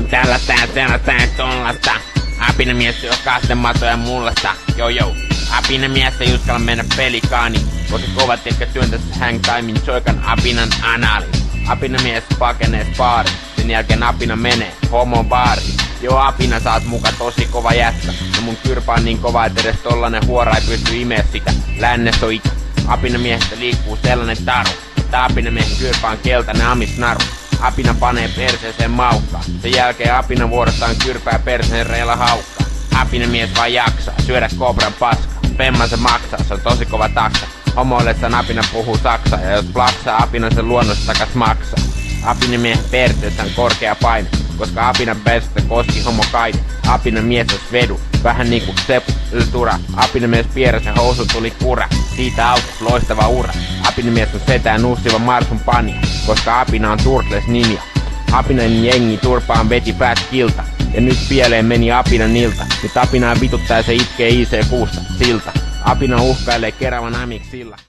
Tällaista tollasta. Apinamies syö kastematoja mullasta. Joo. Apinamies ei uskalla mennä pelikaani, koska kovat ehkä työntässä hangtimin soikan apinan anaalin. Apinamies pakenee baariin, sen jälkeen apina menee homon baariin. Joo, apina saat muka tosi kova jätkä. No mun kyrpä on niin kova, et edes tollanen huora ei pysty imeä sitä. Lännes on ikä. Apinamiehestä liikkuu sellainen taru, että apinamiehen kyrpä on keltainen amisnaru. Apina panee perseeseen maukkaan. Sen jälkeen apina vuorostaan kyrpää perseen reillä haukkaa. Apinamies vaan jaksaa syödä kobran paskaa. Pemman se maksaa, se on tosi kova taksa. Homoillessaan apina puhuu saksaa, ja jos plaksaa, apina sen luonnosta takas maksaa. Apinamiehen perseessä on korkea paine, koska apinan perseestä koski homo kaide. Apinamies on vedu, vähän niinku Sepu Yltura. Apinamies pieräsen housu tuli kura, siitä alkus loistava ura. Apinamies on setään nussiva Marsun pania, koska apina on Turtles ninja. Apinan jengi turpaan veti päät kilta, ja nyt pieleen meni apinan ilta. Nyt apinaa vituttaa ja se itkee IC6 silta. Apina uhkailee Keravan amiksilla.